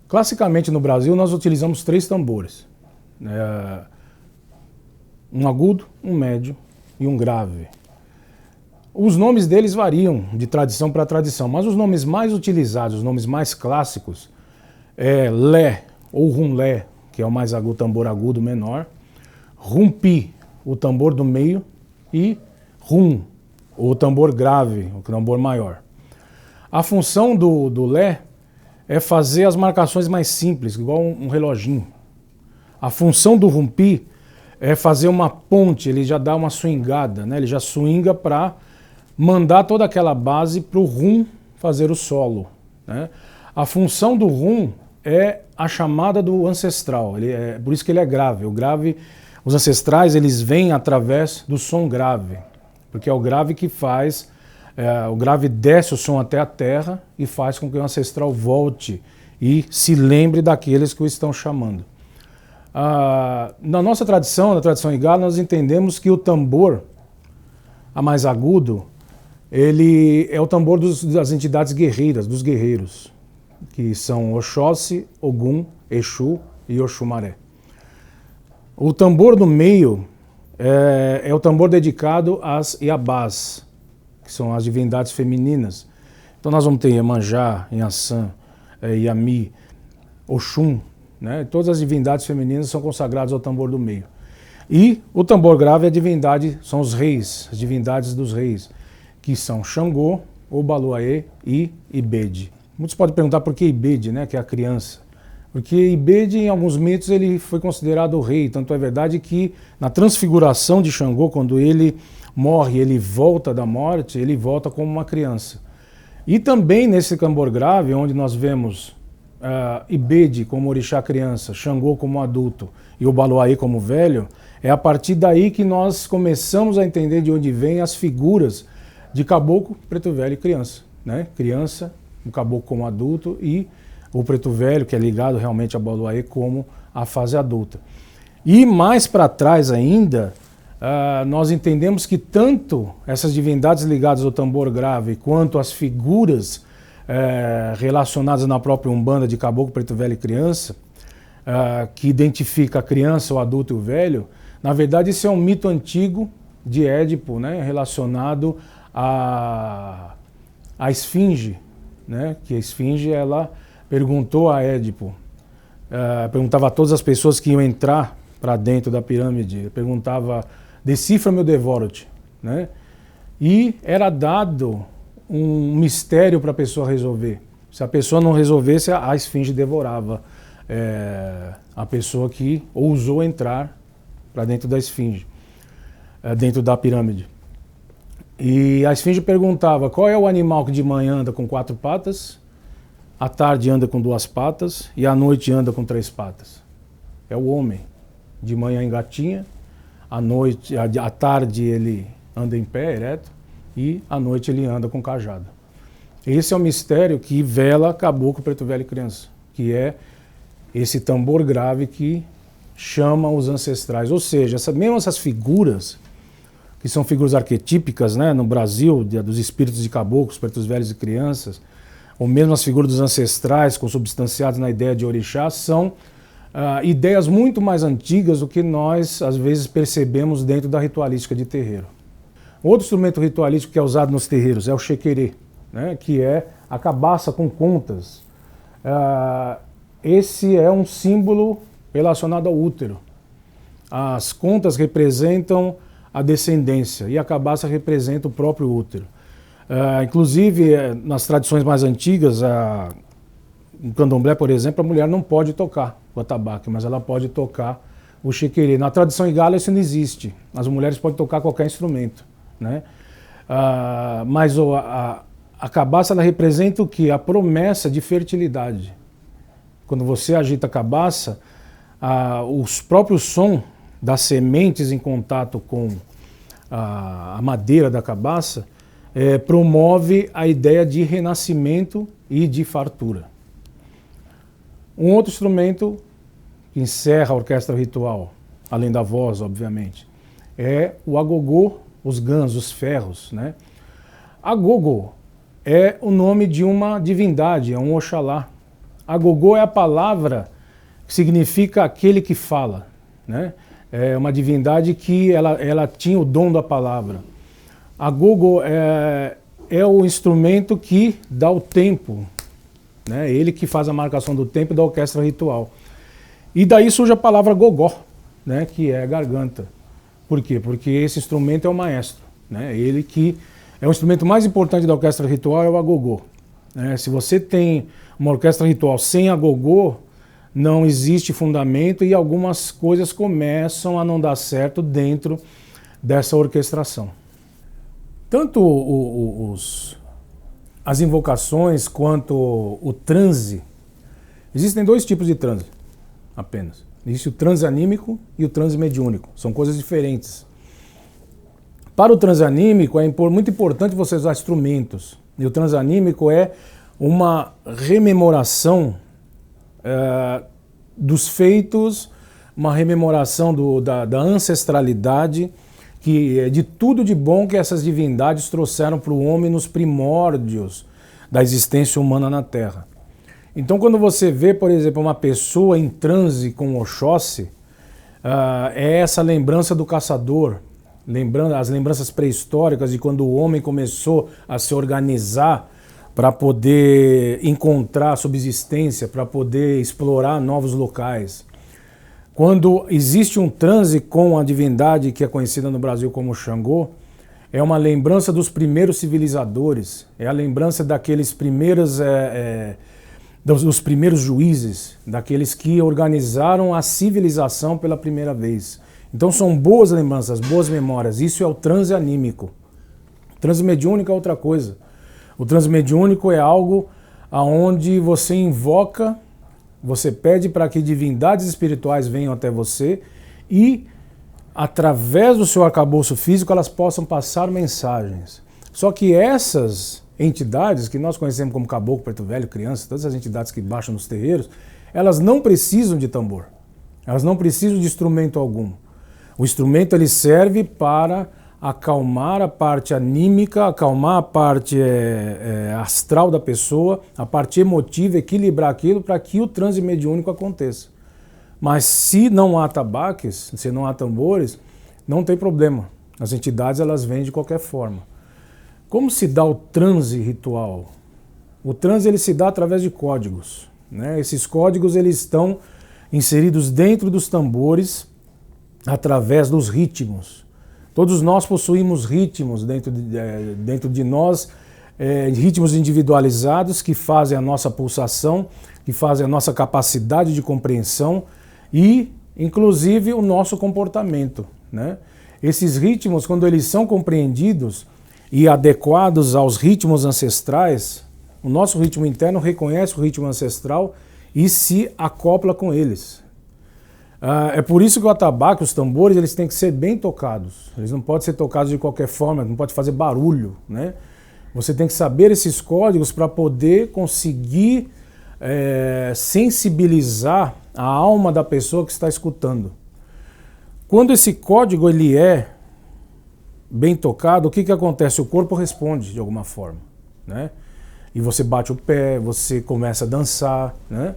Classicamente no Brasil nós utilizamos 3 tambores, um agudo, um médio e um grave. Os nomes deles variam de tradição para tradição, mas os nomes mais utilizados, os nomes mais clássicos é Lé ou Rum-Lé, que é o mais agudo, tambor agudo menor, Rum-Pi, o tambor do meio, e Rum, o tambor grave, o tambor maior. A função do Lé é fazer as marcações mais simples, igual um reloginho. A função do Rum-Pi é fazer uma ponte, ele já dá uma swingada, né? Ele já swinga para mandar toda aquela base para o Rum fazer o solo, né? A função do Rum é a chamada do ancestral, por isso que ele é grave. O grave, os ancestrais, eles vêm através do som grave, porque é o grave que faz... o grave desce o som até a terra e faz com que o ancestral volte e se lembre daqueles que o estão chamando. Na nossa tradição, na tradição Igala, nós entendemos que o tambor, a mais agudo, ele é o tambor das entidades guerreiras, dos guerreiros, que são Oxóssi, Ogum, Exu e Oxumaré. O tambor do meio é o tambor dedicado às Iabás, que são as divindades femininas. Então nós vamos ter Iemanjá, Inhaçã, Iami, Oxum, né? Todas as divindades femininas são consagradas ao tambor do meio. E o tambor grave é a divindade, são os reis, as divindades dos reis, que são Xangô, Obaluaê e Ibede. Muitos podem perguntar por que Ibede, né, que é a criança. Porque Ibede, em alguns mitos, ele foi considerado o rei. Tanto é verdade que na transfiguração de Xangô, quando ele morre, ele volta da morte, ele volta como uma criança. E também nesse tambor grave, onde nós vemos Ibede como orixá criança, Xangô como adulto e o Obaluaê como velho, é a partir daí que nós começamos a entender de onde vêm as figuras de caboclo, preto velho e criança, né? Criança, o caboclo como adulto e o preto velho, que é ligado realmente ao Obaluaê, como a fase adulta. E mais para trás ainda, nós entendemos que tanto essas divindades ligadas ao tambor grave quanto as figuras relacionadas na própria Umbanda de caboclo, preto velho e criança, que identifica a criança, o adulto e o velho, na verdade isso é um mito antigo de Édipo, né, relacionado à esfinge, né, que a esfinge ela perguntou a Édipo, perguntava a todas as pessoas que iam entrar para dentro da pirâmide, perguntava: decifra-me ou devoro-te, né? E era dado um mistério para a pessoa resolver. Se a pessoa não resolvesse, a esfinge devorava a pessoa que ousou entrar para dentro da esfinge, dentro da pirâmide. E a esfinge perguntava: qual é o animal que de manhã anda com 4 patas, à tarde anda com 2 patas e à noite anda com 3 patas? É o homem. De manhã engatinha, à tarde ele anda em pé, ereto, e à noite ele anda com cajado. Esse é o mistério que vela caboclo, preto velho e criança, que é esse tambor grave que chama os ancestrais. Ou seja, mesmo essas figuras, que são figuras arquetípicas, né, no Brasil, dos espíritos de caboclos, pretos velhos e crianças, ou mesmo as figuras dos ancestrais, consubstanciadas na ideia de orixá, são ideias muito mais antigas do que nós, às vezes, percebemos dentro da ritualística de terreiro. Outro instrumento ritualístico que é usado nos terreiros é o xequerê, né, que é a cabaça com contas. Esse é um símbolo relacionado ao útero. As contas representam a descendência e a cabaça representa o próprio útero. Inclusive, nas tradições mais antigas, no candomblé, por exemplo, a mulher não pode tocar o atabaque, mas ela pode tocar o xequerê. Na tradição igala isso não existe. As mulheres podem tocar qualquer instrumento, né? Mas a cabaça ela representa o quê? A promessa de fertilidade. Quando você agita a cabaça, os próprios sons das sementes em contato com a madeira da cabaça, promove a ideia de renascimento e de fartura. Um outro instrumento que encerra a orquestra ritual, além da voz, obviamente, é o agogô, os gans, os ferros, né? Agogô é o nome de uma divindade, é um Oxalá. Agogô é a palavra que significa aquele que fala, né? É uma divindade que ela tinha o dom da palavra. Agogô é o instrumento que dá o tempo, né? Ele que faz a marcação do tempo da orquestra ritual. E daí surge a palavra gogó, né? Que é garganta. Por quê? Porque esse instrumento é o maestro, né? Ele que é o instrumento mais importante da orquestra ritual, é o agogô. Se você tem uma orquestra ritual sem agogô, não existe fundamento e algumas coisas começam a não dar certo dentro dessa orquestração. Tanto as invocações quanto o transe, existem dois tipos de transe apenas. Existe o transe anímico e o transe mediúnico, são coisas diferentes. Para o transe anímico é muito importante você usar instrumentos, e o transe anímico é uma rememoração dos feitos, uma rememoração da ancestralidade, que é de tudo de bom que essas divindades trouxeram para o homem nos primórdios da existência humana na Terra. Então, quando você vê, por exemplo, uma pessoa em transe com Oxóssi, é essa lembrança do caçador, as lembranças pré-históricas de quando o homem começou a se organizar para poder encontrar subsistência, para poder explorar novos locais. Quando existe um transe com a divindade que é conhecida no Brasil como Xangô, é uma lembrança dos primeiros civilizadores, é a lembrança daqueles primeiros, dos primeiros juízes, daqueles que organizaram a civilização pela primeira vez. Então são boas lembranças, boas memórias, isso é o transe anímico. O transe mediúnico é outra coisa. O transe mediúnico é algo onde você invoca, você pede para que divindades espirituais venham até você e, através do seu arcabouço físico, elas possam passar mensagens. Só que essas entidades, que nós conhecemos como caboclo, preto velho, criança, todas as entidades que baixam nos terreiros, elas não precisam de tambor. Elas não precisam de instrumento algum. O instrumento ele serve para acalmar a parte anímica, acalmar a parte astral da pessoa, a parte emotiva, equilibrar aquilo para que o transe mediúnico aconteça. Mas se não há atabaques, se não há tambores, não tem problema. As entidades elas vêm de qualquer forma. Como se dá o transe ritual? O transe ele se dá através de códigos, né? Esses códigos eles estão inseridos dentro dos tambores através dos ritmos. Todos nós possuímos ritmos dentro de nós, ritmos individualizados que fazem a nossa pulsação, que fazem a nossa capacidade de compreensão e, inclusive, o nosso comportamento, né? Esses ritmos, quando eles são compreendidos e adequados aos ritmos ancestrais, o nosso ritmo interno reconhece o ritmo ancestral e se acopla com eles. É por isso que o atabaque, os tambores, eles têm que ser bem tocados. Eles não podem ser tocados de qualquer forma, não pode fazer barulho, né? Você tem que saber esses códigos para poder conseguir sensibilizar a alma da pessoa que está escutando. Quando esse código ele é bem tocado, o que acontece? O corpo responde de alguma forma, né? E você bate o pé, você começa a dançar, né?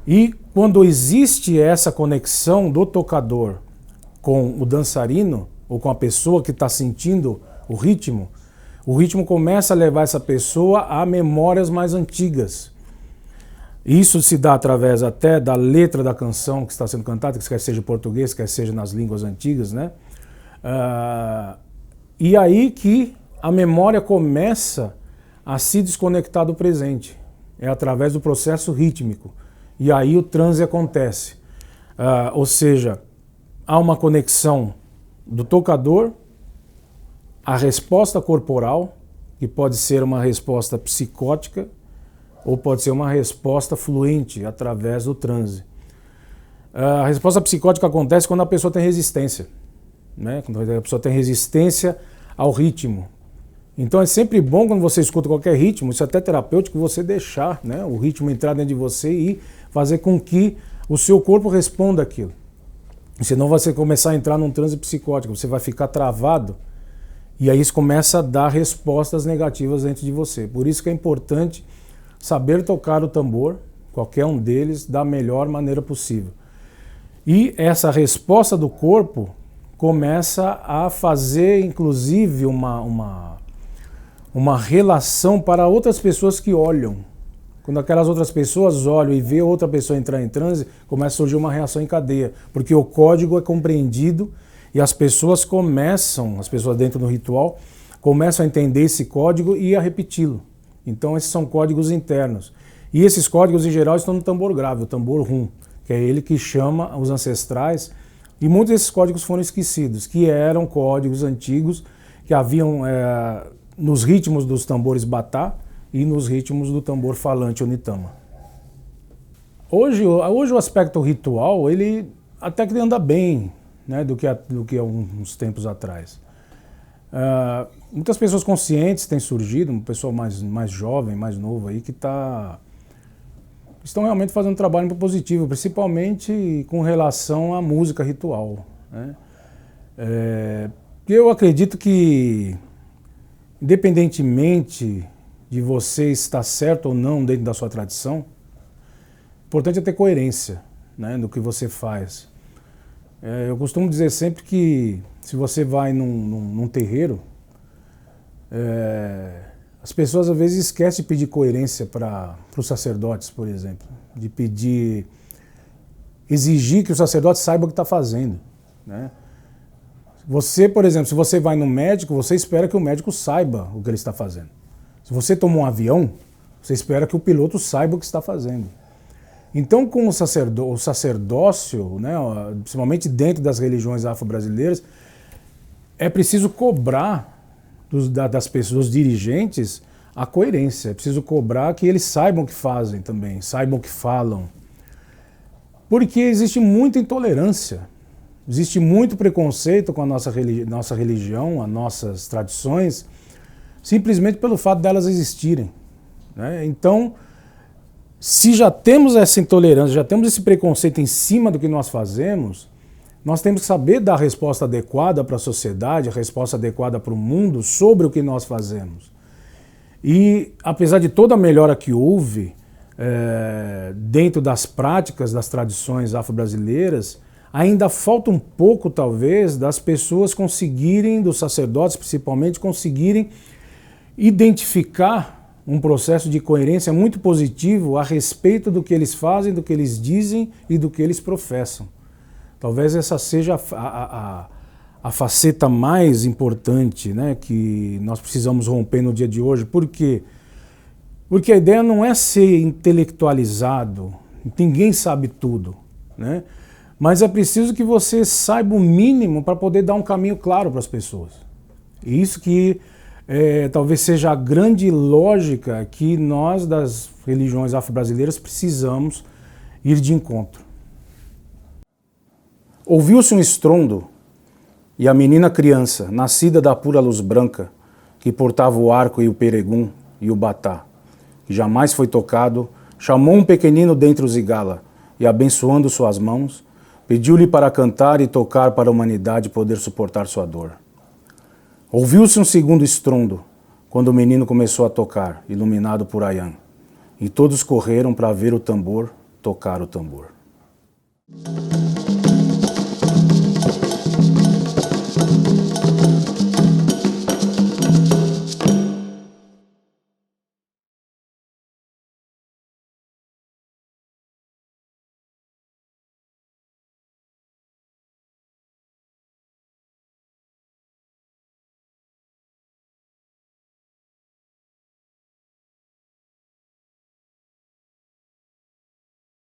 E quando existe essa conexão do tocador com o dançarino, ou com a pessoa que está sentindo o ritmo começa a levar essa pessoa a memórias mais antigas. Isso se dá através até da letra da canção que está sendo cantada, quer seja em português, quer seja nas línguas antigas, né? E aí que a memória começa a se desconectar do presente. É através do processo rítmico. E aí o transe acontece. Ou seja, há uma conexão do tocador, a resposta corporal, que pode ser uma resposta psicótica, ou pode ser uma resposta fluente através do transe. A resposta psicótica acontece quando a pessoa tem resistência, né? Quando a pessoa tem resistência ao ritmo. Então é sempre bom quando você escuta qualquer ritmo, isso é até terapêutico, você deixar, né, o ritmo entrar dentro de você e fazer com que o seu corpo responda aquilo. Senão você começar a entrar num transe psicótico, você vai ficar travado e aí isso começa a dar respostas negativas dentro de você. Por isso que é importante saber tocar o tambor, qualquer um deles, da melhor maneira possível. E essa resposta do corpo começa a fazer, inclusive, uma relação para outras pessoas que olham. Quando aquelas outras pessoas olham e vê outra pessoa entrar em transe, começa a surgir uma reação em cadeia, porque o código é compreendido e as pessoas dentro do ritual, começam a entender esse código e a repeti-lo. Então esses são códigos internos. E esses códigos em geral estão no tambor grave, o tambor rum, que é ele que chama os ancestrais. E muitos desses códigos foram esquecidos, que eram códigos antigos que haviam nos ritmos dos tambores batá e nos ritmos do tambor falante onitama. Hoje o aspecto ritual, ele até que anda bem, né, do que há uns tempos atrás. Muitas pessoas conscientes têm surgido, um pessoal mais jovem, mais novo aí, que estão realmente fazendo um trabalho muito positivo, principalmente com relação à música ritual, né? Eu acredito que, independentemente de você estar certo ou não dentro da sua tradição, o importante é ter coerência, né, no que você faz. Eu costumo dizer sempre que se você vai num terreiro, as pessoas às vezes esquecem de pedir coerência para os sacerdotes, por exemplo, de exigir que o sacerdote saiba o que está fazendo, né? Você, por exemplo, se você vai no médico, você espera que o médico saiba o que ele está fazendo. Se você toma um avião, você espera que o piloto saiba o que está fazendo. Então, com o sacerdócio, né, principalmente dentro das religiões afro-brasileiras, é preciso cobrar das pessoas, dos dirigentes, a coerência. É preciso cobrar que eles saibam o que fazem também, saibam o que falam. Porque existe muita intolerância, existe muito preconceito com a nossa religião, as nossas tradições, simplesmente pelo fato delas existirem, né? Então, se já temos essa intolerância, já temos esse preconceito em cima do que nós fazemos, nós temos que saber dar a resposta adequada para a sociedade, a resposta adequada para o mundo sobre o que nós fazemos. E apesar de toda a melhora que houve dentro das práticas, das tradições afro-brasileiras, ainda falta um pouco, talvez, das pessoas conseguirem, dos sacerdotes principalmente, conseguirem identificar um processo de coerência muito positivo a respeito do que eles fazem, do que eles dizem e do que eles professam. Talvez essa seja a faceta mais importante, né, que nós precisamos romper no dia de hoje. Por quê? Porque a ideia não é ser intelectualizado, ninguém sabe tudo, né? Mas é preciso que você saiba o mínimo para poder dar um caminho claro para as pessoas. E isso que talvez seja a grande lógica que nós, das religiões afro-brasileiras, precisamos ir de encontro. Ouviu-se um estrondo, e a menina criança, nascida da pura luz branca, que portava o arco e o peregum e o batá, que jamais foi tocado, chamou um pequenino dentre os igala, e abençoando suas mãos, pediu-lhe para cantar e tocar para a humanidade poder suportar sua dor. Ouviu-se um segundo estrondo, quando o menino começou a tocar, iluminado por Ayan, e todos correram para ver o tambor tocar o tambor.